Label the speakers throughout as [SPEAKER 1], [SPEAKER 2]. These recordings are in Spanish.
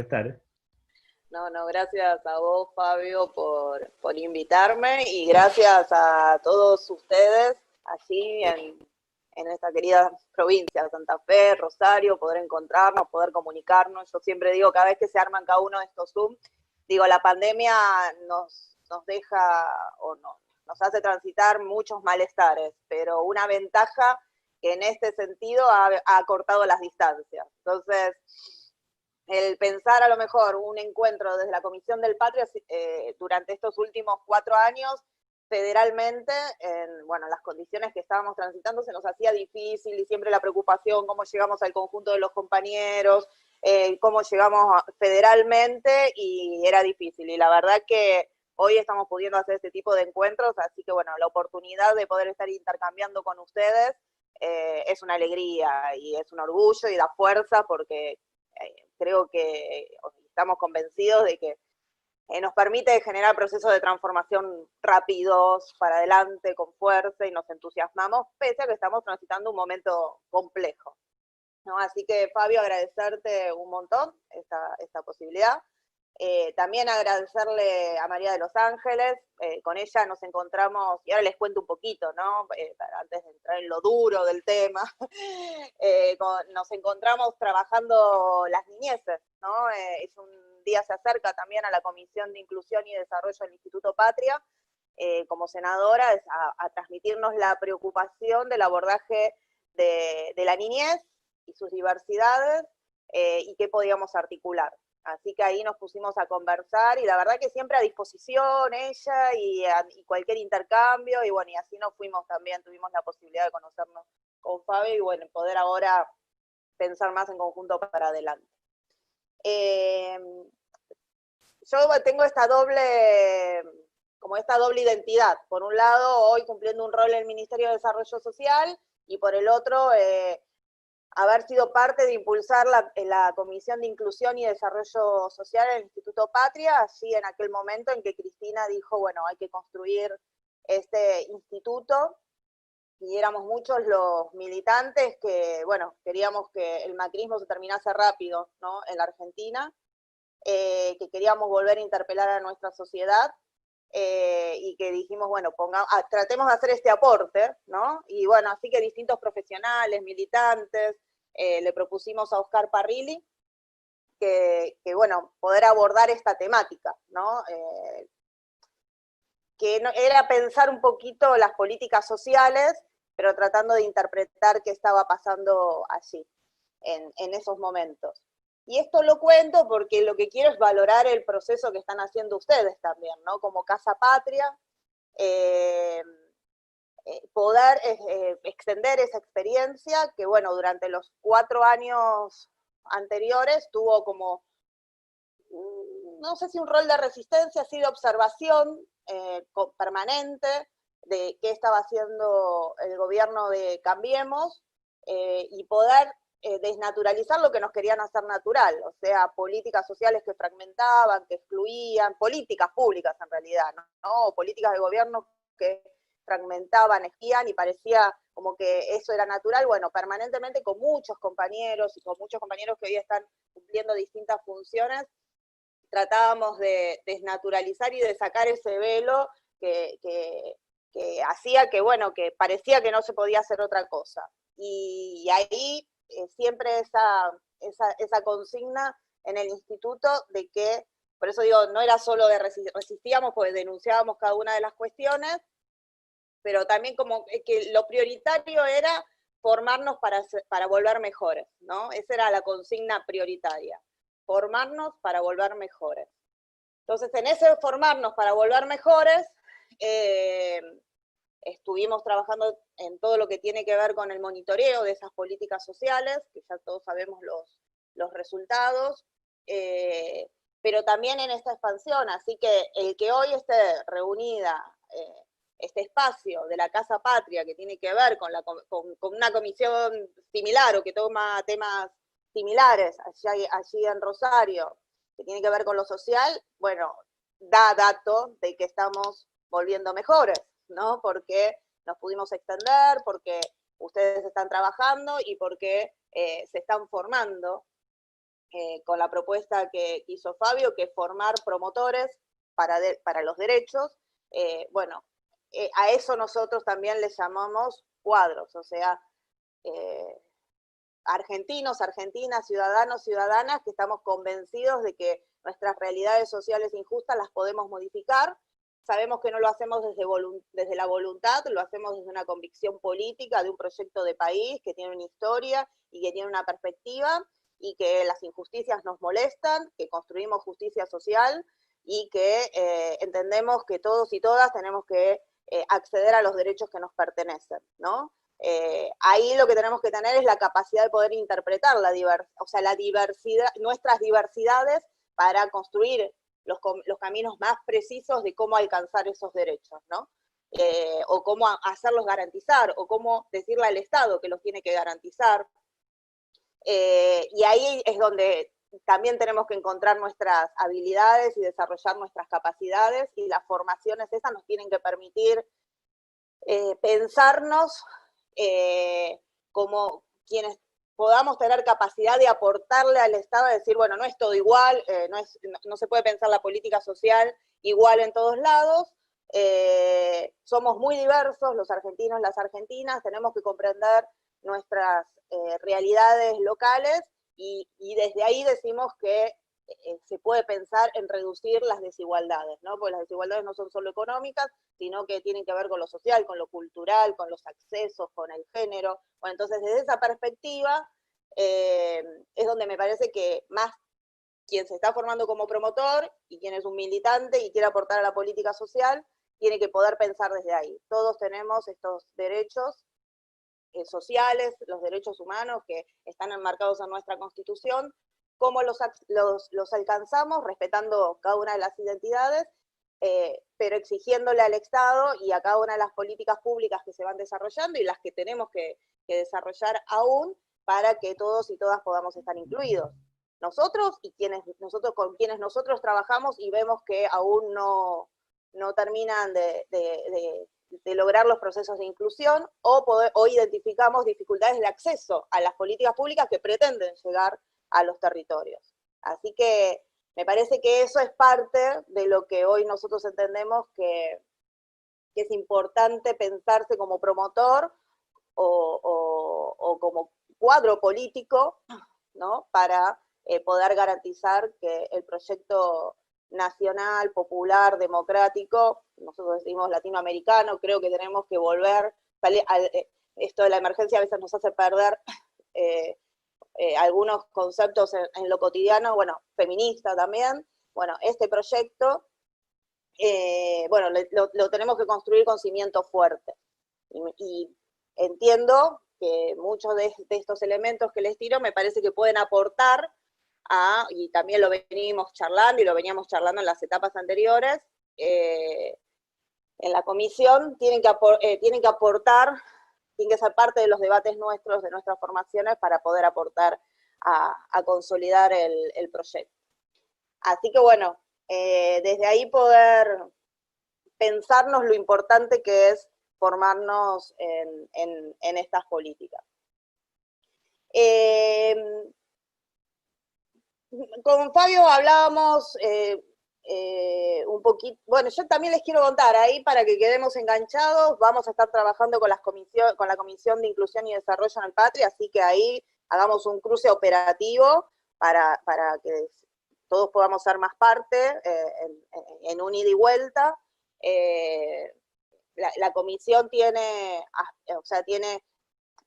[SPEAKER 1] estar.
[SPEAKER 2] No, no, gracias a vos, Fabio, por invitarme y gracias a todos ustedes allí en esta querida provincia, Santa Fe, Rosario, poder encontrarnos, poder comunicarnos. Yo siempre digo, cada vez que se arman cada uno de estos Zoom, digo, la pandemia nos deja o no, nos hace transitar muchos malestares, pero una ventaja que en este sentido ha cortado las distancias. Entonces, el pensar a lo mejor un encuentro desde la Comisión del Patria durante estos últimos 4 años, federalmente, en las condiciones que estábamos transitando, se nos hacía difícil y siempre la preocupación, cómo llegamos al conjunto de los compañeros, cómo llegamos federalmente, y era difícil. Y la verdad que hoy estamos pudiendo hacer este tipo de encuentros, así que la oportunidad de poder estar intercambiando con ustedes es una alegría y es un orgullo y da fuerza porque creo que estamos convencidos de que nos permite generar procesos de transformación rápidos, para adelante, con fuerza, y nos entusiasmamos, pese a que estamos transitando un momento complejo, ¿no? Así que, Fabio, agradecerte un montón esta posibilidad. También agradecerle a María de los Ángeles, con ella nos encontramos, y ahora les cuento un poquito, ¿no? Antes de entrar en lo duro del tema, nos encontramos trabajando las niñeces, ¿no? Un día se acerca también a la Comisión de Inclusión y Desarrollo del Instituto Patria, como senadora, a transmitirnos la preocupación del abordaje de la niñez y sus diversidades, y qué podíamos articular. Así que ahí nos pusimos a conversar, y la verdad que siempre a disposición ella y cualquier intercambio, y así nos fuimos también, tuvimos la posibilidad de conocernos con Fabio, y poder ahora pensar más en conjunto para adelante. Yo tengo esta doble identidad. Por un lado, hoy cumpliendo un rol en el Ministerio de Desarrollo Social, y por el otro, haber sido parte de impulsar la Comisión de Inclusión y Desarrollo Social en el Instituto Patria, así en aquel momento en que Cristina dijo, hay que construir este instituto, y éramos muchos los militantes que, queríamos que el macrismo se terminase rápido, ¿no?, en la Argentina, que queríamos volver a interpelar a nuestra sociedad, y que dijimos, tratemos de hacer este aporte, ¿no? Y así que distintos profesionales, militantes, le propusimos a Oscar Parrilli que poder abordar esta temática, ¿no? Que era pensar un poquito las políticas sociales, pero tratando de interpretar qué estaba pasando allí, en esos momentos. Y esto lo cuento porque lo que quiero es valorar el proceso que están haciendo ustedes también, ¿no? Como Casa Patria, poder extender esa experiencia que, durante los 4 años anteriores tuvo como, no sé si un rol de resistencia, sí de observación permanente de qué estaba haciendo el gobierno de Cambiemos, y poder desnaturalizar lo que nos querían hacer natural, o sea, políticas sociales que fragmentaban, que excluían, políticas públicas en realidad, ¿no? Políticas de gobierno que fragmentaban, esquían, y parecía como que eso era natural. Permanentemente con muchos compañeros, y con muchos compañeros que hoy están cumpliendo distintas funciones, tratábamos de desnaturalizar y de sacar ese velo que hacía que parecía que no se podía hacer otra cosa. Y ahí siempre esa consigna en el instituto de que, por eso digo, no era solo de resistíamos, pues denunciábamos cada una de las cuestiones, pero también como que lo prioritario era formarnos para volver mejores, ¿no? Esa era la consigna prioritaria, formarnos para volver mejores. Entonces, en ese formarnos para volver mejores, estuvimos trabajando en todo lo que tiene que ver con el monitoreo de esas políticas sociales, que ya todos sabemos los resultados, pero también en esta expansión. Así que el que hoy esté reunida este espacio de la Casa Patria, que tiene que ver con una comisión similar, o que toma temas similares allí en Rosario, que tiene que ver con lo social, da dato de que estamos volviendo mejores, ¿no? Porque nos pudimos extender, porque ustedes están trabajando, y porque se están formando con la propuesta que hizo Fabio, que es formar promotores para los derechos. Bueno, a eso nosotros también le llamamos cuadros, o sea, argentinos, argentinas, ciudadanos, ciudadanas, que estamos convencidos de que nuestras realidades sociales injustas las podemos modificar. Sabemos que no lo hacemos desde la voluntad, lo hacemos desde una convicción política, de un proyecto de país que tiene una historia y que tiene una perspectiva, y que las injusticias nos molestan, que construimos justicia social y que entendemos que todos y todas tenemos que acceder a los derechos que nos pertenecen, ¿no? Ahí lo que tenemos que tener es la capacidad de poder interpretar la diversidad, nuestras diversidades, para construir los caminos más precisos de cómo alcanzar esos derechos, ¿no? O cómo hacerlos garantizar, o cómo decirle al Estado que los tiene que garantizar. Y ahí es donde también tenemos que encontrar nuestras habilidades y desarrollar nuestras capacidades, y las formaciones esas nos tienen que permitir pensarnos como quienes podamos tener capacidad de aportarle al Estado, de decir, bueno, no es todo igual, no se puede pensar la política social igual en todos lados, somos muy diversos los argentinos, las argentinas, tenemos que comprender nuestras realidades locales, y desde ahí decimos que se puede pensar en reducir las desigualdades, ¿no? Porque las desigualdades no son solo económicas, sino que tienen que ver con lo social, con lo cultural, con los accesos, con el género. Bueno, entonces desde esa perspectiva es donde me parece que más quien se está formando como promotor y quien es un militante y quiere aportar a la política social, tiene que poder pensar desde ahí. Todos tenemos estos derechos sociales, los derechos humanos que están enmarcados en nuestra Constitución. ¿Cómo los alcanzamos? Respetando cada una de las identidades, pero exigiéndole al Estado y a cada una de las políticas públicas que se van desarrollando y las que tenemos que desarrollar aún, para que todos y todas podamos estar incluidos. Nosotros y con quienes nosotros trabajamos y vemos que aún no terminan de lograr los procesos de inclusión, o identificamos dificultades de acceso a las políticas públicas que pretenden llegar a los territorios. Así que me parece que eso es parte de lo que hoy nosotros entendemos que es importante pensarse como promotor o como cuadro político, ¿no? Para poder garantizar que el proyecto nacional, popular, democrático, nosotros decimos latinoamericano, creo que tenemos que volver, esto de la emergencia a veces nos hace perder algunos conceptos en lo cotidiano, bueno, feminista también. Bueno, este proyecto, bueno, lo tenemos que construir con cimientos fuertes. Y entiendo que muchos de estos elementos que les tiro me parece que pueden aportar y también lo venimos charlando y lo veníamos charlando en las etapas anteriores, en la comisión, tienen que aportar, tienen que ser parte de los debates nuestros, de nuestras formaciones, para poder aportar a consolidar el proyecto. Así que bueno, desde ahí poder pensarnos lo importante que es formarnos en estas políticas. Con Fabio hablábamos un poquito, bueno, yo también les quiero contar ahí para que quedemos enganchados, vamos a estar trabajando con la Comisión de Inclusión y Desarrollo en el Patria, así que ahí hagamos un cruce operativo para que todos podamos ser más parte en un ida y vuelta. La comisión tiene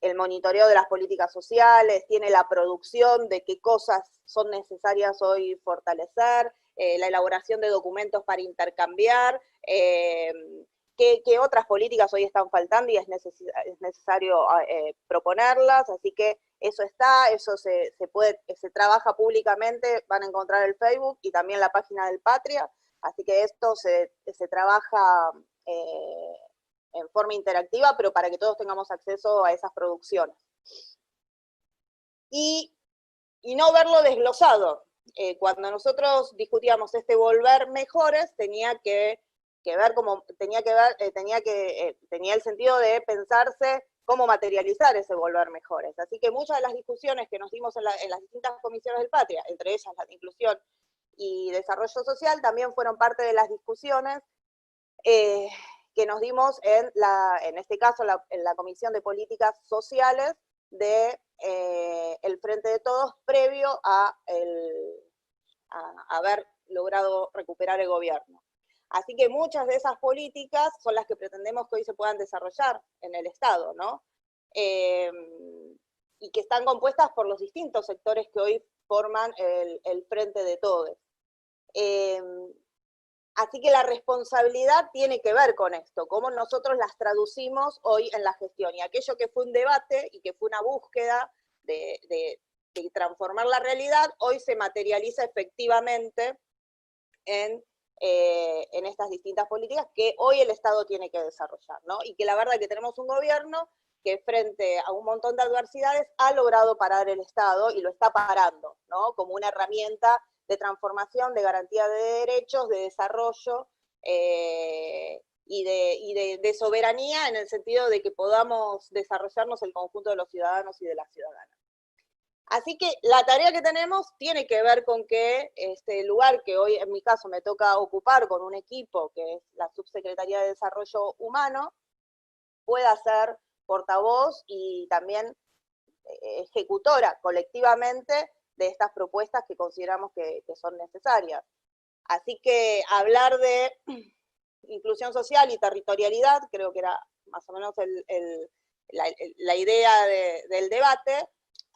[SPEAKER 2] el monitoreo de las políticas sociales, tiene la producción de qué cosas son necesarias hoy fortalecer, la elaboración de documentos para intercambiar, qué otras políticas hoy están faltando y es necesario proponerlas, así que eso está, eso se trabaja públicamente, van a encontrar el Facebook y también la página del Patria, así que esto se trabaja en forma interactiva, pero para que todos tengamos acceso a esas producciones. Y no verlo desglosado. Cuando nosotros discutíamos volver mejores, tenía el sentido de pensarse cómo materializar ese volver mejores. Así que muchas de las discusiones que nos dimos en las distintas comisiones del Patria, entre ellas la de inclusión y desarrollo social, también fueron parte de las discusiones que nos dimos en este caso, en la Comisión de Políticas Sociales de el Frente de Todos, previo a haber logrado recuperar el gobierno. Así que muchas de esas políticas son las que pretendemos que hoy se puedan desarrollar en el Estado, ¿no? Y que están compuestas por los distintos sectores que hoy forman el Frente de Todos. Así que la responsabilidad tiene que ver con esto, cómo nosotros las traducimos hoy en la gestión. Y aquello que fue un debate y que fue una búsqueda de transformar la realidad, hoy se materializa efectivamente en estas distintas políticas que hoy el Estado tiene que desarrollar, ¿no? Y que la verdad que tenemos un gobierno que frente a un montón de adversidades ha logrado parar el Estado y lo está parando, ¿no? Como una herramienta de transformación, de garantía de derechos, de desarrollo y de soberanía, en el sentido de que podamos desarrollarnos el conjunto de los ciudadanos y de las ciudadanas. Así que la tarea que tenemos tiene que ver con que este lugar que hoy en mi caso me toca ocupar con un equipo que es la Subsecretaría de Desarrollo Humano, pueda ser portavoz y también ejecutora colectivamente de estas propuestas que consideramos que son necesarias. Así que hablar de inclusión social y territorialidad, creo que era más o menos la idea del debate,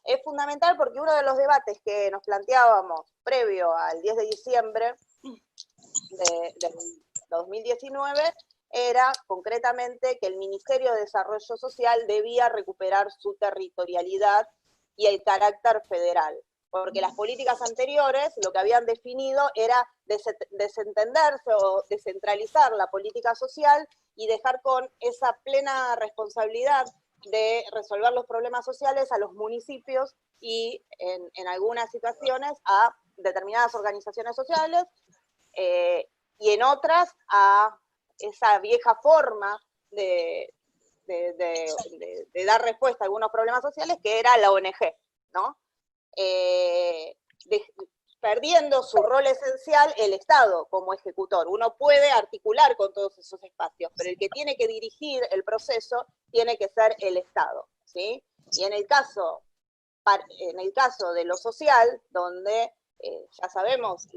[SPEAKER 2] es fundamental porque uno de los debates que nos planteábamos previo al 10 de diciembre de 2019 era concretamente que el Ministerio de Desarrollo Social debía recuperar su territorialidad y el carácter federal, porque las políticas anteriores lo que habían definido era desentenderse o descentralizar la política social y dejar con esa plena responsabilidad de resolver los problemas sociales a los municipios y en algunas situaciones a determinadas organizaciones sociales y en otras a esa vieja forma de dar respuesta a algunos problemas sociales que era la ONG, ¿no? Perdiendo su rol esencial el Estado como ejecutor. Uno puede articular con todos esos espacios, pero el que tiene que dirigir el proceso tiene que ser el Estado, ¿sí? Y en el caso de lo social, donde ya sabemos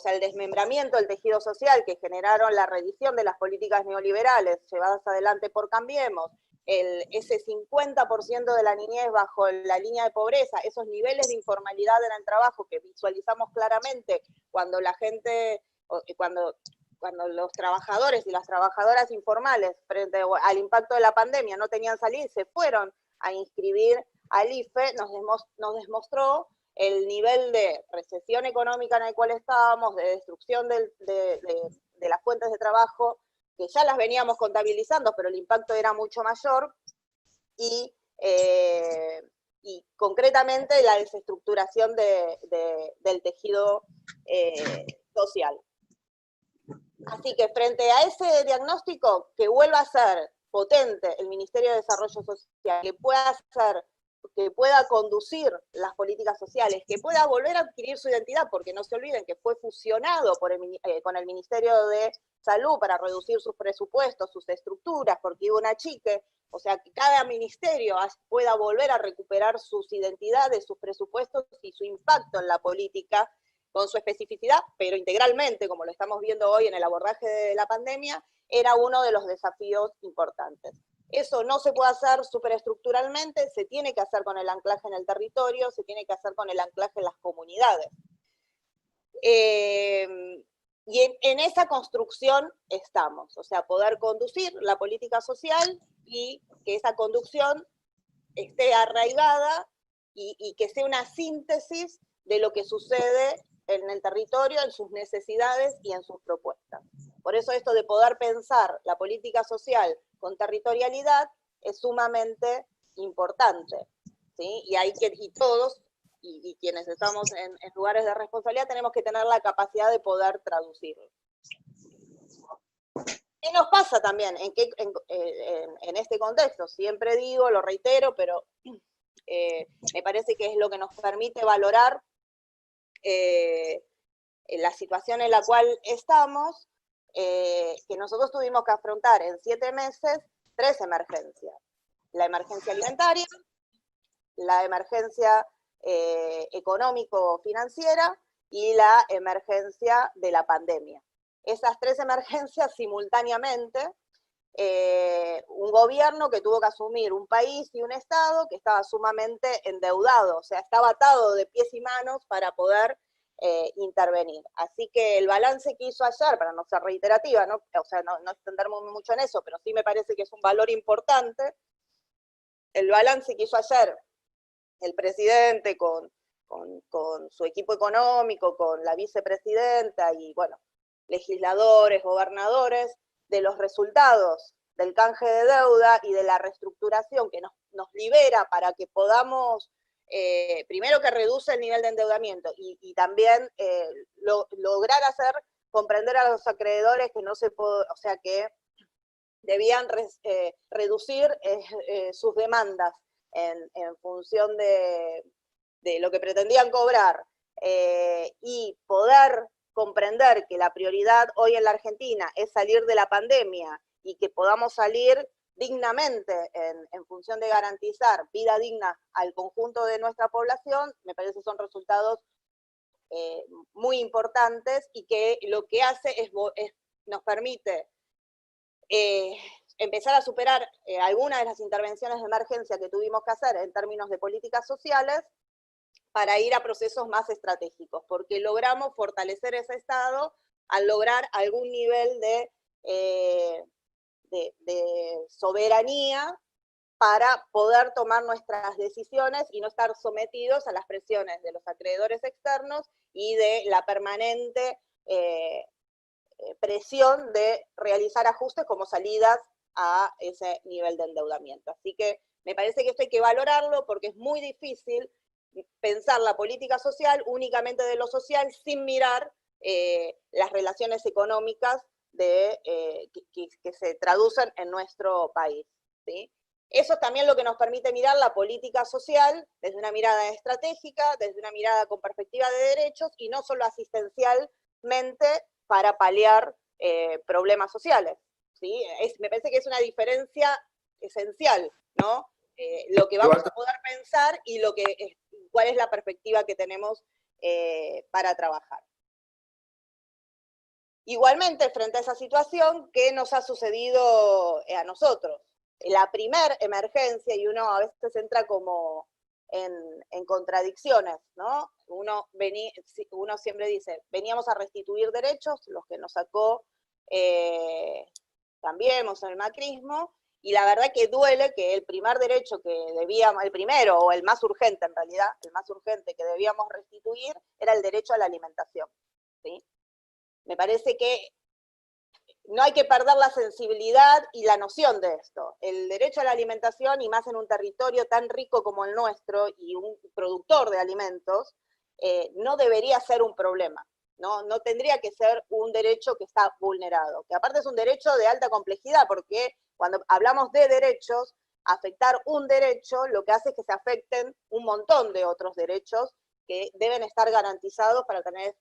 [SPEAKER 2] el desmembramiento del tejido social que generaron la redición de las políticas neoliberales llevadas adelante por Cambiemos, ese 50% de la niñez bajo la línea de pobreza, esos niveles de informalidad en el trabajo que visualizamos claramente cuando la gente, cuando los trabajadores y las trabajadoras informales frente al impacto de la pandemia no tenían salida y se fueron a inscribir al IFE, nos demostró el nivel de recesión económica en el cual estábamos, de destrucción de las fuentes de trabajo, que ya las veníamos contabilizando, pero el impacto era mucho mayor, y concretamente la desestructuración del tejido social. Así que frente a ese diagnóstico, que vuelva a ser potente el Ministerio de Desarrollo Social, que pueda conducir las políticas sociales, que pueda volver a adquirir su identidad, porque no se olviden que fue fusionado con el Ministerio de Salud para reducir sus presupuestos, sus estructuras, porque hubo un achique, o sea, que cada ministerio pueda volver a recuperar sus identidades, sus presupuestos y su impacto en la política, con su especificidad, pero integralmente, como lo estamos viendo hoy en el abordaje de la pandemia, era uno de los desafíos importantes. Eso no se puede hacer superestructuralmente, se tiene que hacer con el anclaje en el territorio, se tiene que hacer con el anclaje en las comunidades. Y en esa construcción estamos, o sea, poder conducir la política social y que esa conducción esté arraigada y que sea una síntesis de lo que sucede en el territorio, en sus necesidades y en sus propuestas. Por eso esto de poder pensar la política social con territorialidad es sumamente importante, ¿sí? Y todos, y quienes estamos en lugares de responsabilidad, tenemos que tener la capacidad de poder traducirlo. ¿Qué nos pasa también en este contexto? Siempre digo, lo reitero, pero me parece que es lo que nos permite valorar la situación en la cual estamos, que nosotros tuvimos que afrontar en 7 meses 3 emergencias. La emergencia alimentaria, la emergencia económico-financiera y la emergencia de la pandemia. Esas 3 emergencias simultáneamente, un gobierno que tuvo que asumir un país y un Estado que estaba sumamente endeudado, o sea, estaba atado de pies y manos para poder intervenir. Así que el balance que hizo ayer, para no ser reiterativa, ¿no? O sea, no extenderme mucho en eso, pero sí me parece que es un valor importante, el balance que hizo ayer el presidente con su equipo económico, con la vicepresidenta y, bueno, legisladores, gobernadores, de los resultados del canje de deuda y de la reestructuración que nos libera para que podamos, primero que reduce el nivel de endeudamiento y también lograr hacer comprender a los acreedores que no se puede, o sea, que debían reducir sus demandas en función de lo que pretendían cobrar y poder comprender que la prioridad hoy en la Argentina es salir de la pandemia y que podamos salir dignamente en función de garantizar vida digna al conjunto de nuestra población, me parece que son resultados muy importantes y que lo que hace nos permite empezar a superar algunas de las intervenciones de emergencia que tuvimos que hacer en términos de políticas sociales para ir a procesos más estratégicos, porque logramos fortalecer ese Estado al lograr algún nivel de soberanía para poder tomar nuestras decisiones y no estar sometidos a las presiones de los acreedores externos y de la permanente presión de realizar ajustes como salidas a ese nivel de endeudamiento. Así que me parece que esto hay que valorarlo porque es muy difícil pensar la política social únicamente de lo social sin mirar las relaciones económicas que se traducen en nuestro país, ¿sí? Eso es también lo que nos permite mirar la política social desde una mirada estratégica, desde una mirada con perspectiva de derechos y no solo asistencialmente para paliar problemas sociales, ¿sí? Me parece que es una diferencia esencial, ¿no? Lo que vamos a poder pensar y cuál es la perspectiva que tenemos para trabajar. Igualmente, frente a esa situación, ¿qué nos ha sucedido a nosotros? La primera emergencia, y uno a veces entra como en contradicciones, ¿no? Uno siempre dice, veníamos a restituir derechos, los que nos sacó Cambiemos en el macrismo, y la verdad que duele que el primer derecho que debíamos, el primero, o el más urgente en realidad, el más urgente que debíamos restituir, era el derecho a la alimentación, ¿sí? Me parece que no hay que perder la sensibilidad y la noción de esto. El derecho a la alimentación, y más en un territorio tan rico como el nuestro y un productor de alimentos, no debería ser un problema. No tendría que ser un derecho que está vulnerado, que aparte es un derecho de alta complejidad, porque cuando hablamos de derechos, afectar un derecho lo que hace es que se afecten un montón de otros derechos que deben estar garantizados para tener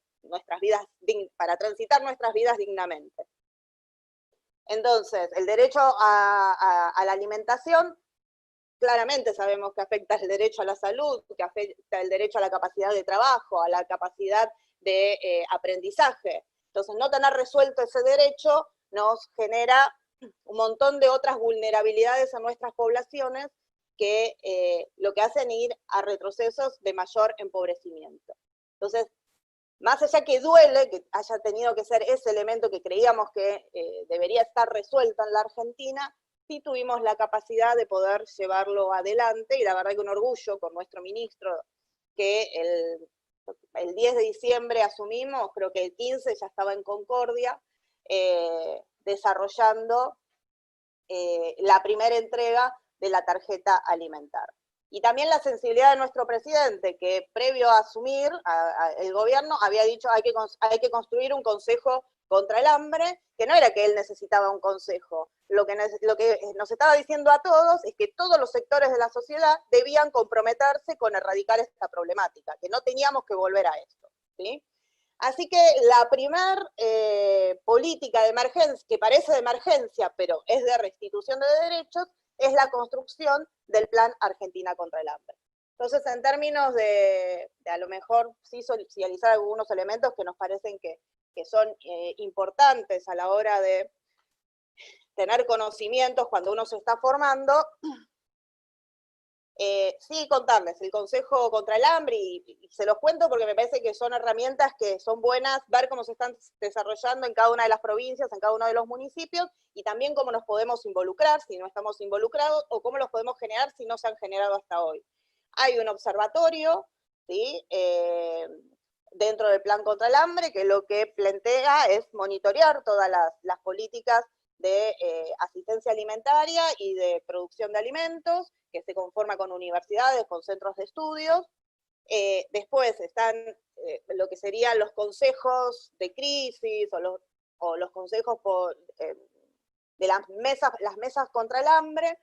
[SPEAKER 2] para transitar nuestras vidas dignamente. Entonces, el derecho a la alimentación, claramente sabemos que afecta el derecho a la salud, que afecta el derecho a la capacidad de trabajo, a la capacidad de aprendizaje. Entonces, no tener resuelto ese derecho nos genera un montón de otras vulnerabilidades en nuestras poblaciones que lo que hacen ir a retrocesos de mayor empobrecimiento. Entonces, más allá que duele que haya tenido que ser ese elemento que creíamos que debería estar resuelto en la Argentina, sí tuvimos la capacidad de poder llevarlo adelante, y la verdad que un orgullo con nuestro ministro, que el 10 de diciembre asumimos, creo que el 15 ya estaba en Concordia, desarrollando la primera entrega de la tarjeta alimentar. Y también la sensibilidad de nuestro presidente, que previo a asumir el gobierno había dicho hay que construir un consejo contra el Hambre, que no era que él necesitaba un consejo, lo que nos estaba diciendo a todos es que todos los sectores de la sociedad debían comprometerse con erradicar esta problemática, que no teníamos que volver a esto, ¿sí? Así que la primer política de emergencia, que parece de emergencia, pero es de restitución de derechos, es la construcción del Plan Argentina contra el Hambre. Entonces, en términos de a lo mejor sí socializar algunos elementos que nos parecen que son importantes a la hora de tener conocimientos cuando uno se está formando, sí contarles el Consejo contra el Hambre, y se los cuento porque me parece que son herramientas que son buenas, ver cómo se están desarrollando en cada una de las provincias, en cada uno de los municipios, y también cómo nos podemos involucrar si no estamos involucrados, o cómo los podemos generar si no se han generado hasta hoy. Hay un observatorio, ¿sí? Dentro del Plan contra el Hambre, que lo que plantea es monitorear todas las políticas de asistencia alimentaria y de producción de alimentos, que se conforma con universidades, con centros de estudios. Después están lo que serían los consejos de crisis o los consejos de las mesas contra el hambre,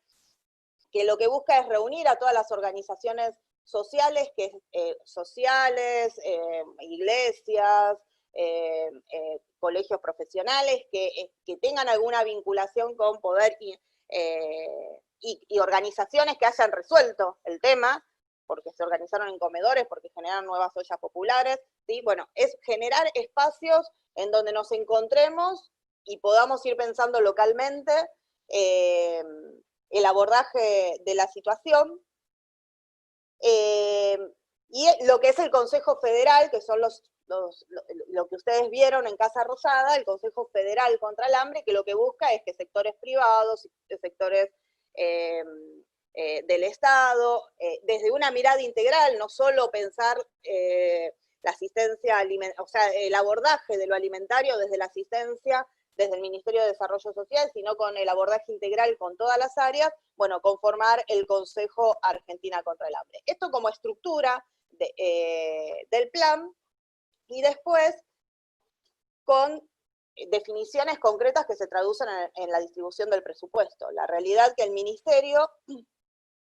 [SPEAKER 2] que lo que busca es reunir a todas las organizaciones sociales, iglesias, colegios profesionales que tengan alguna vinculación con poder y organizaciones que hayan resuelto el tema, porque se organizaron en comedores, porque generan nuevas ollas populares, ¿sí? Bueno, es generar espacios en donde nos encontremos y podamos ir pensando localmente el abordaje de la situación, y lo que es el Consejo Federal, que son lo que ustedes vieron en Casa Rosada, el Consejo Federal contra el Hambre, que lo que busca es que sectores privados, sectores del Estado, desde una mirada integral, no solo pensar la asistencia alimentaria, o sea, el abordaje de lo alimentario desde la asistencia, desde el Ministerio de Desarrollo Social, sino con el abordaje integral con todas las áreas, bueno, conformar el Consejo Argentina contra el Hambre. Esto como estructura del plan, y después con definiciones concretas que se traducen en la distribución del presupuesto. La realidad que el Ministerio,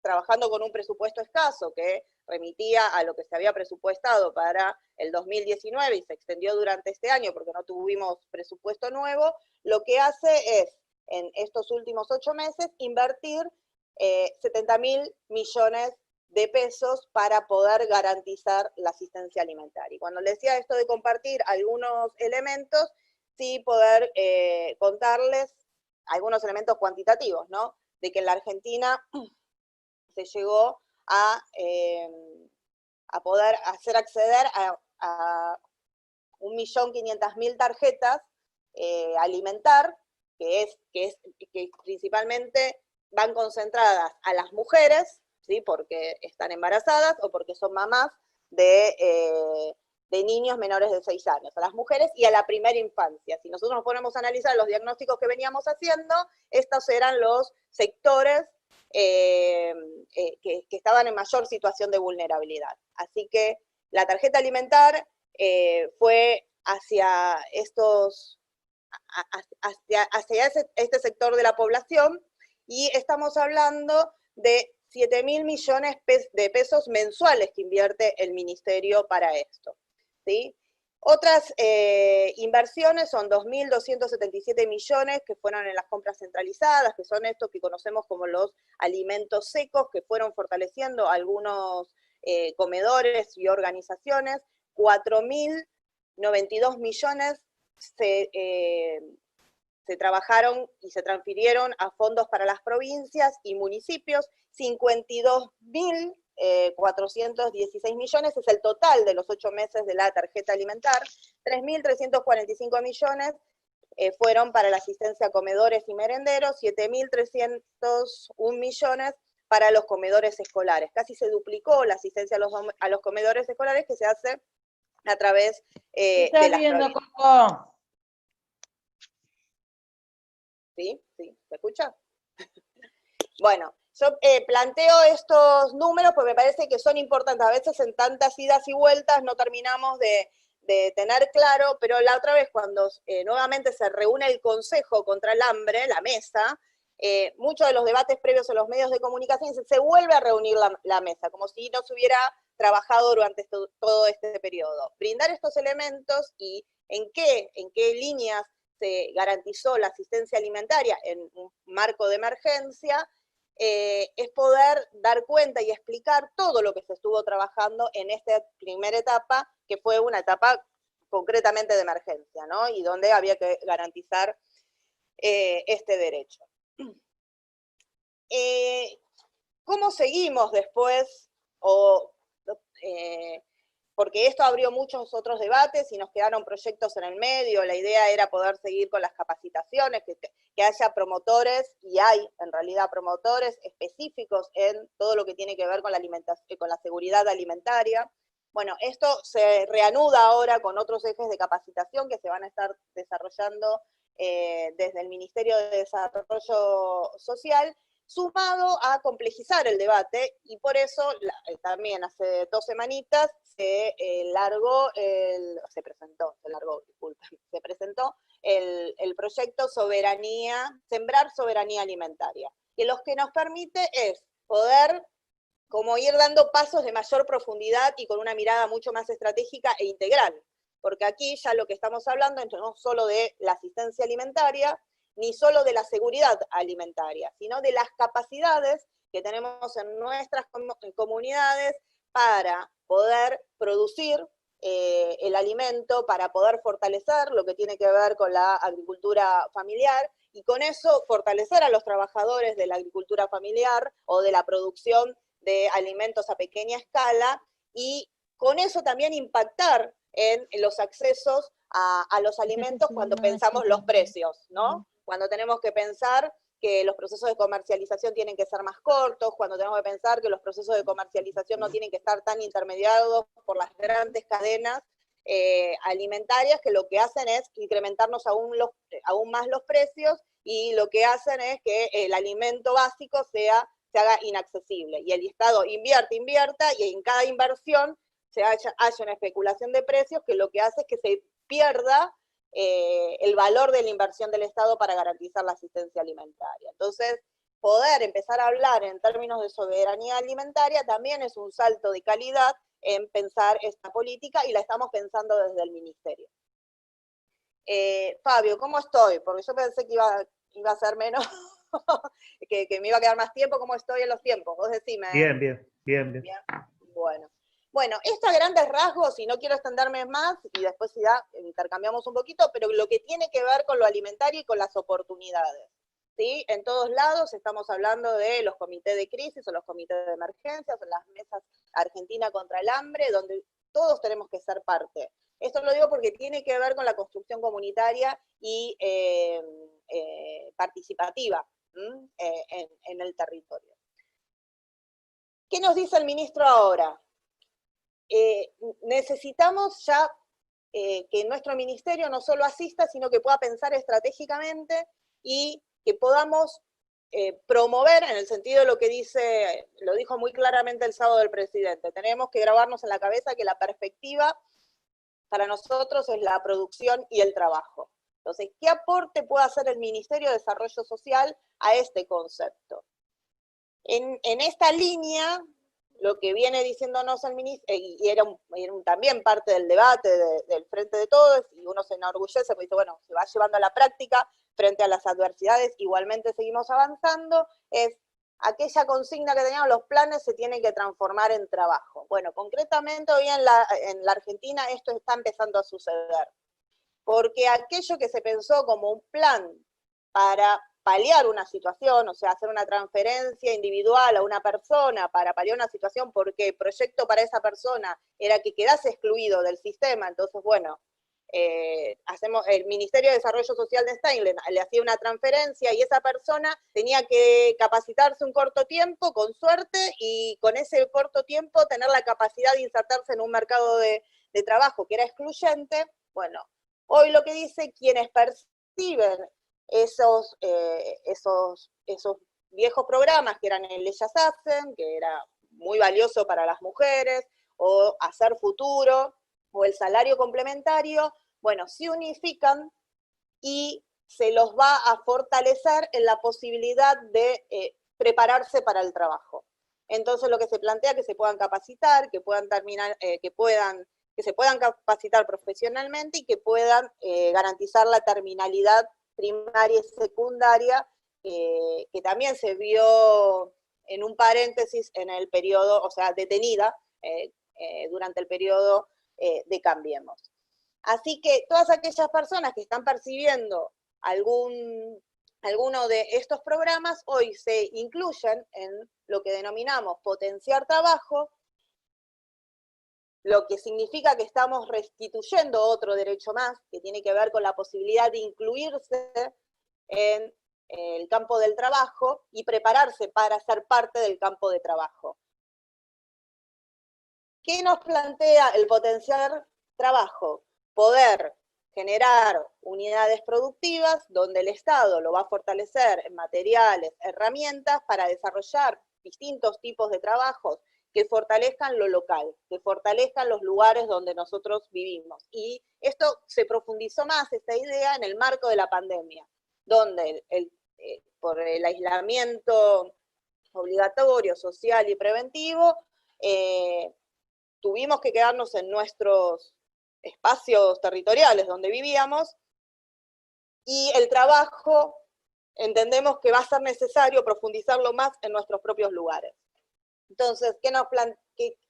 [SPEAKER 2] trabajando con un presupuesto escaso que remitía a lo que se había presupuestado para el 2019 y se extendió durante este año porque no tuvimos presupuesto nuevo, lo que hace es, en estos últimos 8 meses, invertir 70.000 millones de pesos para poder garantizar la asistencia alimentaria. Y cuando les decía esto de compartir algunos elementos, sí poder contarles algunos elementos cuantitativos, ¿no? De que en la Argentina se llegó a poder hacer acceder a 1.500.000 tarjetas alimentar, que principalmente van concentradas a las mujeres, ¿sí? Porque están embarazadas o porque son mamás de niños menores de 6 años, a las mujeres y a la primera infancia. Si nosotros nos ponemos a analizar los diagnósticos que veníamos haciendo, estos eran los sectores que estaban en mayor situación de vulnerabilidad. Así que la tarjeta alimentar fue hacia este sector de la población, y estamos hablando de 7.000 millones de pesos mensuales que invierte el Ministerio para esto, ¿sí? Otras inversiones son 2.277 millones que fueron en las compras centralizadas, que son estos que conocemos como los alimentos secos, que fueron fortaleciendo algunos comedores y organizaciones. 4.092 millones se trabajaron y se transfirieron a fondos para las provincias y municipios. 52.416 millones es el total de los 8 meses de la tarjeta alimentar. 3.345 millones fueron para la asistencia a comedores y merenderos, 7.301 millones para los comedores escolares. Casi se duplicó la asistencia a los comedores escolares, que se hace a través de las provincias.
[SPEAKER 1] Coco?
[SPEAKER 2] ¿Sí? ¿Sí? ¿Se escucha? Bueno, yo planteo estos números porque me parece que son importantes. A veces en tantas idas y vueltas no terminamos de de tener claro, pero la otra vez cuando nuevamente se reúne el Consejo contra el Hambre, la mesa, muchos de los debates previos en los medios de comunicación se vuelve a reunir la mesa, como si no se hubiera trabajado durante todo este periodo. Brindar estos elementos y en qué líneas se garantizó la asistencia alimentaria en un marco de emergencia, es poder dar cuenta y explicar todo lo que se estuvo trabajando en esta primera etapa, que fue una etapa concretamente de emergencia, ¿no? Y donde había que garantizar este derecho. ¿Cómo seguimos después? Porque esto abrió muchos otros debates y nos quedaron proyectos en el medio. La idea era poder seguir con las capacitaciones, que haya promotores, y hay en realidad promotores específicos en todo lo que tiene que ver con la alimentación, con la seguridad alimentaria. Bueno, esto se reanuda ahora con otros ejes de capacitación que se van a estar desarrollando desde el Ministerio de Desarrollo Social, sumado a complejizar el debate, y por eso también hace 2 semanitas se presentó el proyecto Sembrar Soberanía Alimentaria, que lo que nos permite es poder como ir dando pasos de mayor profundidad y con una mirada mucho más estratégica e integral, porque aquí ya lo que estamos hablando es no solo de la asistencia alimentaria, ni solo de la seguridad alimentaria, sino de las capacidades que tenemos en nuestras comunidades para poder producir el alimento, para poder fortalecer lo que tiene que ver con la agricultura familiar, y con eso fortalecer a los trabajadores de la agricultura familiar o de la producción de alimentos a pequeña escala, y con eso también impactar en los accesos a los alimentos cuando pensamos los precios, ¿no? Cuando tenemos que pensar que los procesos de comercialización tienen que ser más cortos, cuando tenemos que pensar que los procesos de comercialización no tienen que estar tan intermediados por las grandes cadenas alimentarias, que lo que hacen es incrementarnos aún más los precios, y lo que hacen es que el alimento básico se haga inaccesible, y el Estado invierta, y en cada inversión haya una especulación de precios, que lo que hace es que se pierda el valor de la inversión del Estado para garantizar la asistencia alimentaria. Entonces, poder empezar a hablar en términos de soberanía alimentaria también es un salto de calidad en pensar esta política, y la estamos pensando desde el Ministerio. Fabio, ¿cómo estoy? Porque yo pensé que iba a ser menos, que me iba a quedar más tiempo. ¿Cómo estoy en los tiempos? Vos decime.
[SPEAKER 1] Bien.
[SPEAKER 2] Bueno, esto a grandes rasgos, y no quiero extenderme más, y después ya intercambiamos un poquito, pero lo que tiene que ver con lo alimentario y con las oportunidades, ¿sí? En todos lados estamos hablando de los comités de crisis o los comités de emergencias, o las mesas Argentina contra el Hambre, donde todos tenemos que ser parte. Esto lo digo porque tiene que ver con la construcción comunitaria y participativa en el territorio. ¿Qué nos dice el ministro ahora? Necesitamos ya que nuestro ministerio no solo asista, sino que pueda pensar estratégicamente, y que podamos promover, en el sentido de lo que lo dijo muy claramente el sábado el presidente, tenemos que grabarnos en la cabeza que la perspectiva para nosotros es la producción y el trabajo. Entonces, ¿qué aporte puede hacer el Ministerio de Desarrollo Social a este concepto? En esta línea, lo que viene diciéndonos el ministro, y era también parte del debate del Frente de Todos, y uno se enorgullece porque dice, bueno, se va llevando a la práctica frente a las adversidades, igualmente seguimos avanzando, es aquella consigna que teníamos: los planes se tienen que transformar en trabajo. Bueno, concretamente hoy en la Argentina esto está empezando a suceder, porque aquello que se pensó como un plan para paliar una situación, o sea, hacer una transferencia individual a una persona para paliar una situación, porque el proyecto para esa persona era que quedase excluido del sistema. Entonces, bueno, el Ministerio de Desarrollo Social de Stein le hacía una transferencia, y esa persona tenía que capacitarse un corto tiempo, con suerte, y con ese corto tiempo tener la capacidad de insertarse en un mercado de trabajo que era excluyente. Bueno, hoy lo que dice quienes perciben esos viejos programas, que eran el Ellas Hacen, que era muy valioso para las mujeres, o Hacer Futuro, o el salario complementario, bueno, se unifican y se los va a fortalecer en la posibilidad de prepararse para el trabajo. Entonces lo que se plantea es que se puedan capacitar, que puedan terminar, que se puedan capacitar profesionalmente y que puedan garantizar la terminalidad primaria y secundaria, que también se vio en un paréntesis en el periodo, o sea, detenida durante el periodo de Cambiemos. Así que todas aquellas personas que están percibiendo alguno de estos programas hoy se incluyen en lo que denominamos potenciar trabajo, lo que significa que estamos restituyendo otro derecho más, que tiene que ver con la posibilidad de incluirse en el campo del trabajo y prepararse para ser parte del campo de trabajo. ¿Qué nos plantea el potenciar trabajo? Poder generar unidades productivas donde el Estado lo va a fortalecer en materiales, herramientas para desarrollar distintos tipos de trabajos que fortalezcan lo local, que fortalezcan los lugares donde nosotros vivimos. Y esto se profundizó más, esta idea, en el marco de la pandemia, donde por el aislamiento obligatorio, social y preventivo, tuvimos que quedarnos en nuestros espacios territoriales donde vivíamos, y el trabajo entendemos que va a ser necesario profundizarlo más en nuestros propios lugares. Entonces,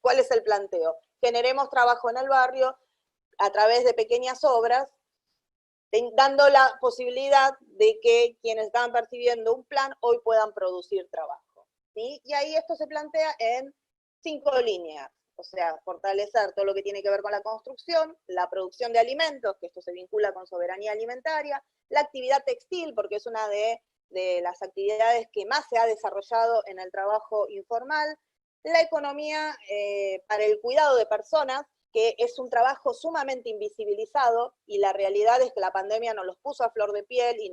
[SPEAKER 2] ¿cuál es el planteo? Generemos trabajo en el barrio a través de pequeñas obras, dando la posibilidad de que quienes estaban percibiendo un plan hoy puedan producir trabajo, ¿sí? Y ahí esto se plantea en 5 líneas. O sea, fortalecer todo lo que tiene que ver con la construcción, la producción de alimentos, que esto se vincula con soberanía alimentaria, la actividad textil, porque es una de las actividades que más se ha desarrollado en el trabajo informal, la economía para el cuidado de personas, que es un trabajo sumamente invisibilizado, y la realidad es que la pandemia nos los puso a flor de piel y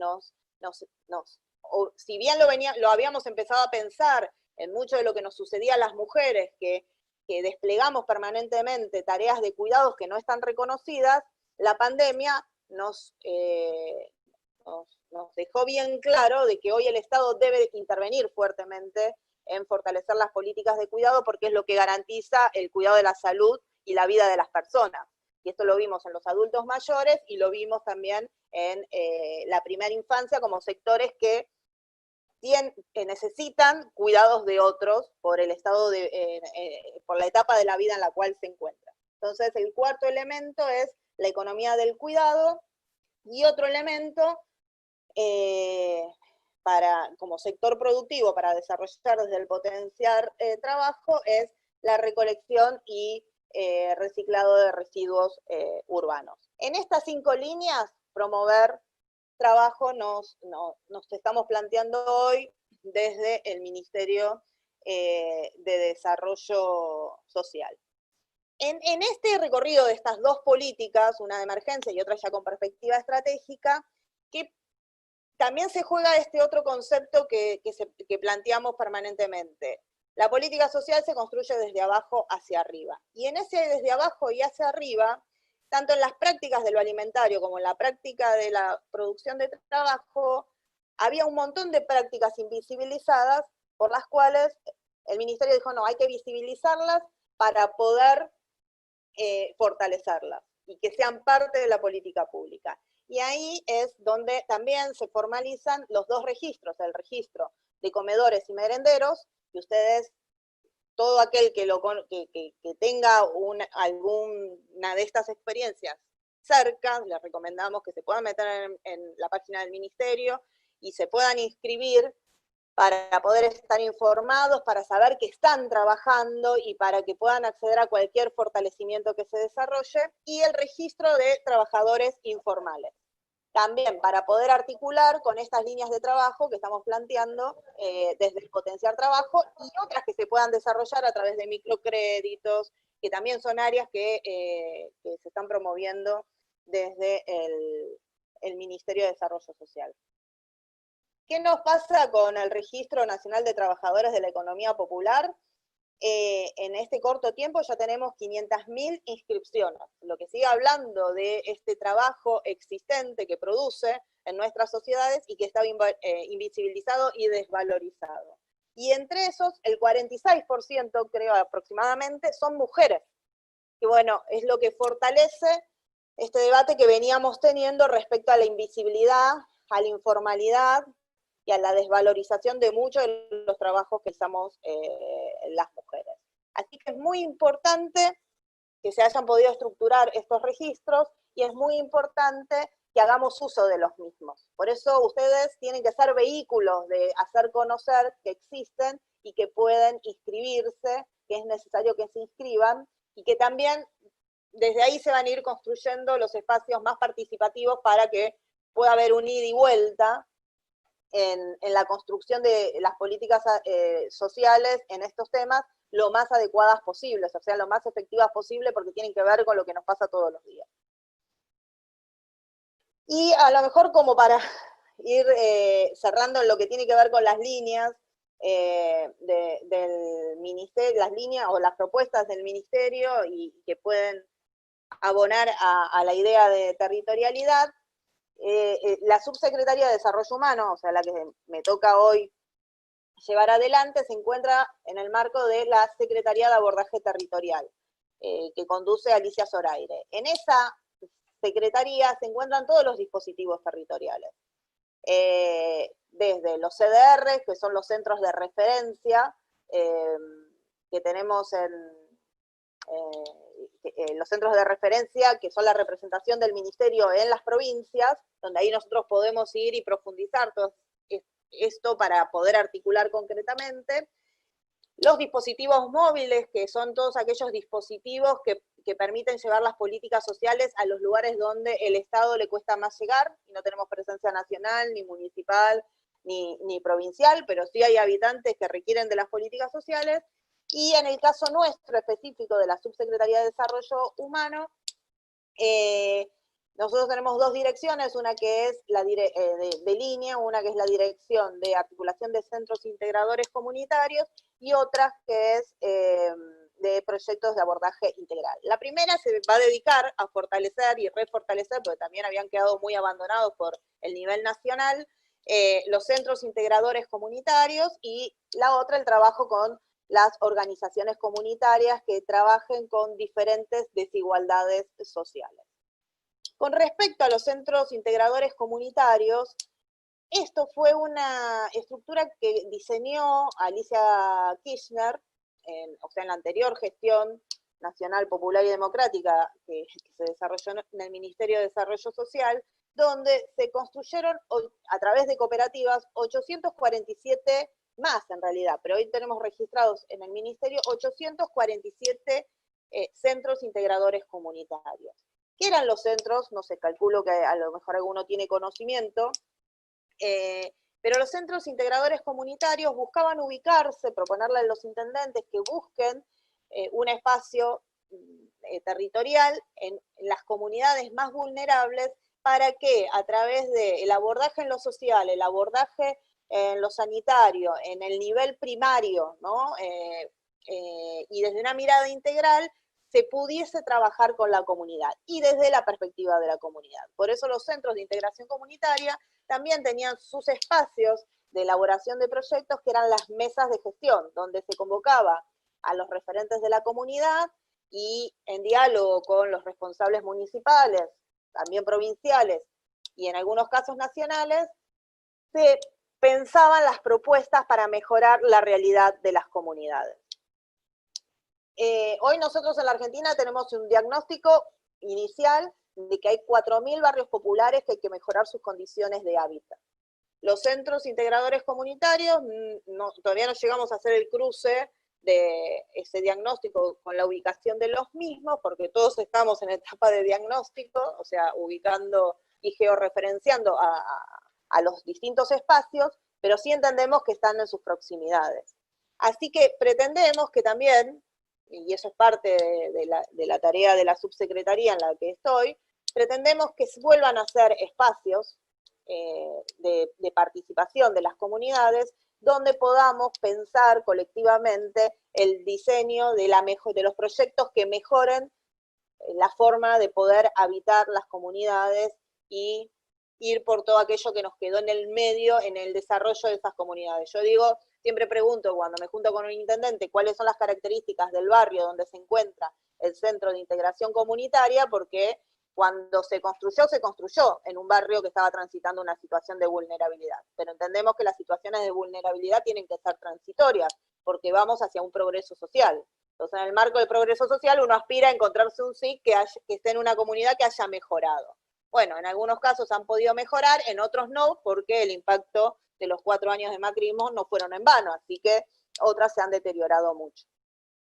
[SPEAKER 2] si bien lo habíamos empezado a pensar en mucho de lo que nos sucedía a las mujeres, que desplegamos permanentemente tareas de cuidados que no están reconocidas, la pandemia nos dejó bien claro de que hoy el Estado debe intervenir fuertemente en fortalecer las políticas de cuidado, porque es lo que garantiza el cuidado de la salud y la vida de las personas. Y esto lo vimos en los adultos mayores y lo vimos también en la primera infancia como sectores que necesitan cuidados de otros por el estado por la etapa de la vida en la cual se encuentran. Entonces, el cuarto elemento es la economía del cuidado, y otro elemento como sector productivo para desarrollar desde el potenciar trabajo es la recolección y reciclado de residuos urbanos. En estas 5 líneas, promover trabajo nos estamos planteando hoy desde el Ministerio de Desarrollo Social. En este recorrido de estas 2 políticas, una de emergencia y otra ya con perspectiva estratégica, que también se juega este otro concepto que planteamos permanentemente. La política social se construye desde abajo hacia arriba. Y en ese desde abajo y hacia arriba, tanto en las prácticas de lo alimentario como en la práctica de la producción de trabajo, había un montón de prácticas invisibilizadas por las cuales el Ministerio dijo, no, hay que visibilizarlas para poder fortalecerlas y que sean parte de la política pública. Y ahí es donde también se formalizan los 2 registros, el registro de comedores y merenderos, que ustedes, todo aquel que tenga alguna de estas experiencias cerca, les recomendamos que se puedan meter en la página del Ministerio y se puedan inscribir para poder estar informados, para saber que están trabajando y para que puedan acceder a cualquier fortalecimiento que se desarrolle, y el registro de trabajadores informales. También para poder articular con estas líneas de trabajo que estamos planteando desde el potenciar trabajo, y otras que se puedan desarrollar a través de microcréditos, que también son áreas que se están promoviendo desde el Ministerio de Desarrollo Social. ¿Qué nos pasa con el Registro Nacional de Trabajadores de la Economía Popular? en este corto tiempo ya tenemos 500.000 inscripciones, lo que sigue hablando de este trabajo existente que produce en nuestras sociedades y que está invisibilizado y desvalorizado. Y entre esos, el 46%, creo aproximadamente, son mujeres, que bueno, es lo que fortalece este debate que veníamos teniendo respecto a la invisibilidad, a la informalidad y a la desvalorización de muchos de los trabajos que hacemos las mujeres. Así que es muy importante que se hayan podido estructurar estos registros y es muy importante que hagamos uso de los mismos. Por eso ustedes tienen que ser vehículos de hacer conocer que existen y que pueden inscribirse, que es necesario que se inscriban, y que también desde ahí se van a ir construyendo los espacios más participativos para que pueda haber un ida y vuelta en la construcción de las políticas sociales en estos temas lo más adecuadas posibles, o sea, lo más efectivas posible, porque tienen que ver con lo que nos pasa todos los días. Y a lo mejor como para ir cerrando en lo que tiene que ver con las líneas del ministerio, las líneas o las propuestas del ministerio y que pueden abonar a la idea de territorialidad, la subsecretaría de Desarrollo Humano, o sea, la que me toca hoy llevar adelante, se encuentra en el marco de la Secretaría de Abordaje Territorial, que conduce Alicia Zoraire. En esa secretaría se encuentran todos los dispositivos territoriales, desde los CDR, que son los centros de referencia, que tenemos los centros de referencia, que son la representación del ministerio en las provincias, donde ahí nosotros podemos ir y profundizar todo esto para poder articular concretamente. Los dispositivos móviles, que son todos aquellos dispositivos que permiten llevar las políticas sociales a los lugares donde el Estado le cuesta más llegar, y no tenemos presencia nacional, ni municipal, ni provincial, pero sí hay habitantes que requieren de las políticas sociales. Y en el caso nuestro específico de la Subsecretaría de Desarrollo Humano, nosotros tenemos dos direcciones, una que es la de línea, una que es la dirección de articulación de centros integradores comunitarios y otra que es de proyectos de abordaje integral. La primera se va a dedicar a fortalecer y refortalecer, porque también habían quedado muy abandonados por el nivel nacional, los centros integradores comunitarios, y la otra el trabajo con las organizaciones comunitarias que trabajen con diferentes desigualdades sociales. Con respecto a los centros integradores comunitarios, esto fue una estructura que diseñó Alicia Kirchner, o sea, en la anterior gestión nacional, popular y democrática que se desarrolló en el Ministerio de Desarrollo Social, donde se construyeron a través de cooperativas 847 más en realidad, pero hoy tenemos registrados en el Ministerio 847 centros integradores comunitarios. ¿Qué eran los centros? No sé, calculo que a lo mejor alguno tiene conocimiento, pero los centros integradores comunitarios buscaban ubicarse, proponerle a los intendentes que busquen un espacio territorial en las comunidades más vulnerables para que a través del abordaje en lo social, el abordaje en lo sanitario, en el nivel primario, ¿no? Y desde una mirada integral, se pudiese trabajar con la comunidad y desde la perspectiva de la comunidad. Por eso los centros de integración comunitaria también tenían sus espacios de elaboración de proyectos que eran las mesas de gestión, donde se convocaba a los referentes de la comunidad y en diálogo con los responsables municipales, también provinciales y en algunos casos nacionales, se pensaban las propuestas para mejorar la realidad de las comunidades. Hoy nosotros en la Argentina tenemos un diagnóstico inicial de que hay 4.000 barrios populares que hay que mejorar sus condiciones de hábitat. Los centros integradores comunitarios, todavía no llegamos a hacer el cruce de ese diagnóstico con la ubicación de los mismos, porque todos estamos en etapa de diagnóstico, o sea, ubicando y georreferenciando a los distintos espacios, pero sí entendemos que están en sus proximidades. Así que pretendemos que también, y eso es parte de la tarea de la subsecretaría en la que estoy, pretendemos que vuelvan a ser espacios de participación de las comunidades, donde podamos pensar colectivamente el diseño de los proyectos que mejoren la forma de poder habitar las comunidades y ir por todo aquello que nos quedó en el medio en el desarrollo de esas comunidades. Yo digo, siempre pregunto cuando me junto con un intendente cuáles son las características del barrio donde se encuentra el centro de integración comunitaria, porque cuando se construyó en un barrio que estaba transitando una situación de vulnerabilidad. Pero entendemos que las situaciones de vulnerabilidad tienen que ser transitorias, porque vamos hacia un progreso social. Entonces, en el marco del progreso social, uno aspira a encontrarse un SIC que esté en una comunidad que haya mejorado. Bueno, en algunos casos han podido mejorar, en otros no, porque el impacto de los 4 años de macrismo no fueron en vano, así que otras se han deteriorado mucho.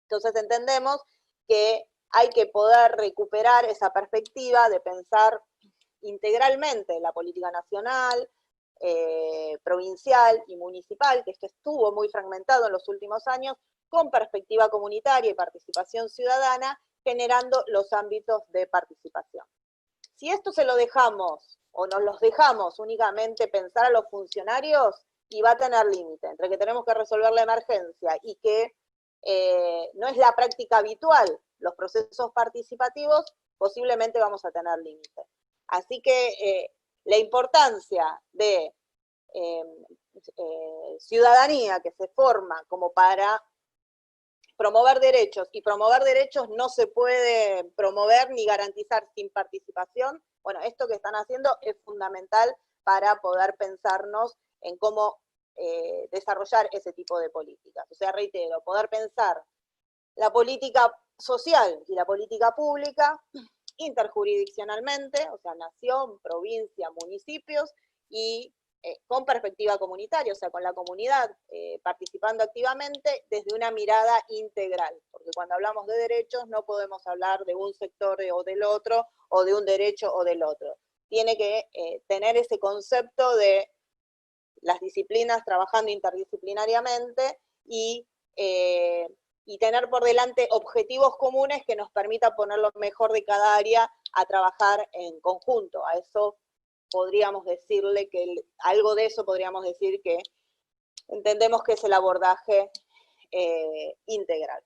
[SPEAKER 2] Entonces entendemos que hay que poder recuperar esa perspectiva de pensar integralmente la política nacional, provincial y municipal, que esto estuvo muy fragmentado en los últimos años, con perspectiva comunitaria y participación ciudadana, generando los ámbitos de participación. Si esto se lo dejamos, o nos los dejamos únicamente pensar a los funcionarios, y va a tener límite, entre que tenemos que resolver la emergencia y que no es la práctica habitual los procesos participativos, posiblemente vamos a tener límite. Así que la importancia de ciudadanía que se forma como para promover derechos, y promover derechos no se puede promover ni garantizar sin participación. Bueno, esto que están haciendo es fundamental para poder pensarnos en cómo desarrollar ese tipo de políticas. O sea, reitero, poder pensar la política social y la política pública interjurisdiccionalmente, o sea, nación, provincia, municipios, y con perspectiva comunitaria, o sea, con la comunidad participando activamente desde una mirada integral, porque cuando hablamos de derechos no podemos hablar de un sector o del otro, o de un derecho o del otro. Tiene que tener ese concepto de las disciplinas trabajando interdisciplinariamente y tener por delante objetivos comunes que nos permitan poner lo mejor de cada área a trabajar en conjunto. A eso podríamos decirle que, algo de eso podríamos decir que entendemos que es el abordaje integral.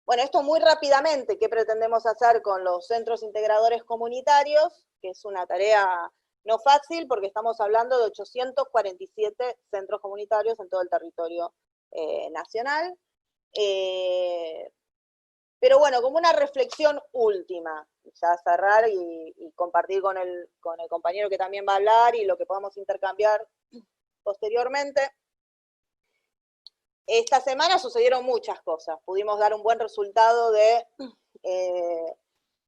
[SPEAKER 2] Bueno, esto muy rápidamente, ¿qué pretendemos hacer con los centros integradores comunitarios? Que es una tarea no fácil, porque estamos hablando de 847 centros comunitarios en todo el territorio nacional. Pero bueno, como una reflexión última, ya cerrar y compartir con el compañero que también va a hablar y lo que podamos intercambiar posteriormente. Esta semana sucedieron muchas cosas. Pudimos dar un buen resultado de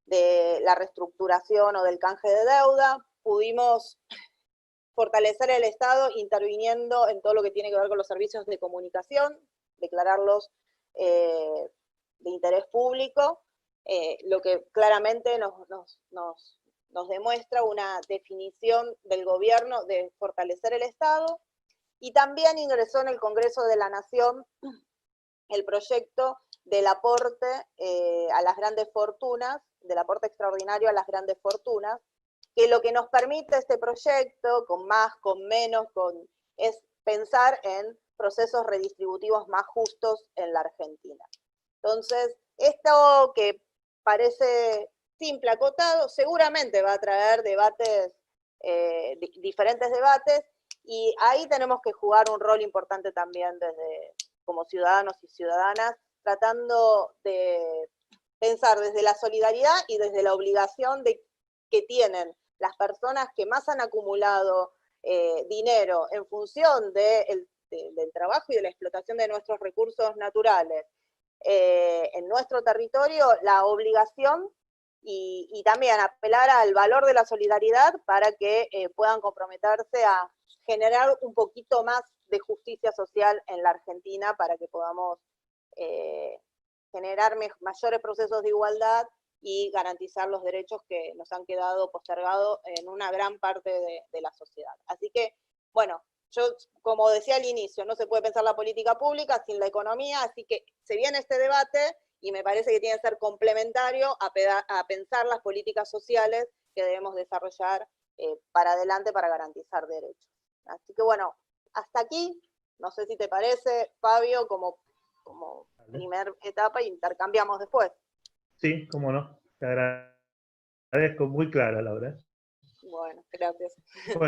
[SPEAKER 2] la reestructuración o del canje de deuda. Pudimos fortalecer el Estado interviniendo en todo lo que tiene que ver con los servicios de comunicación, declararlos de interés público, lo que claramente nos demuestra una definición del gobierno de fortalecer el Estado. Y también ingresó en el Congreso de la Nación el proyecto del aporte a las grandes fortunas, del aporte extraordinario a las grandes fortunas, que lo que nos permite este proyecto, con más, con menos, es pensar en procesos redistributivos más justos en la Argentina. Entonces, esto que parece simple, acotado, seguramente va a traer debates, diferentes debates, y ahí tenemos que jugar un rol importante también como ciudadanos y ciudadanas, tratando de pensar desde la solidaridad y desde la obligación que tienen las personas que más han acumulado dinero en función del trabajo y de la explotación de nuestros recursos naturales en nuestro territorio, la obligación y también apelar al valor de la solidaridad para que puedan comprometerse a generar un poquito más de justicia social en la Argentina, para que podamos generar mayores procesos de igualdad y garantizar los derechos que nos han quedado postergados en una gran parte de la sociedad. Así que, bueno, yo, como decía al inicio, no se puede pensar la política pública sin la economía, así que se viene este debate y me parece que tiene que ser complementario a pensar las políticas sociales que debemos desarrollar para adelante para garantizar derechos. Así que bueno, hasta aquí, no sé si te parece, Fabio, como
[SPEAKER 1] Vale.
[SPEAKER 2] primer etapa, y intercambiamos después.
[SPEAKER 1] Sí, cómo no. Te agradezco, muy clara, Laura.
[SPEAKER 2] Bueno, gracias.
[SPEAKER 1] Bueno.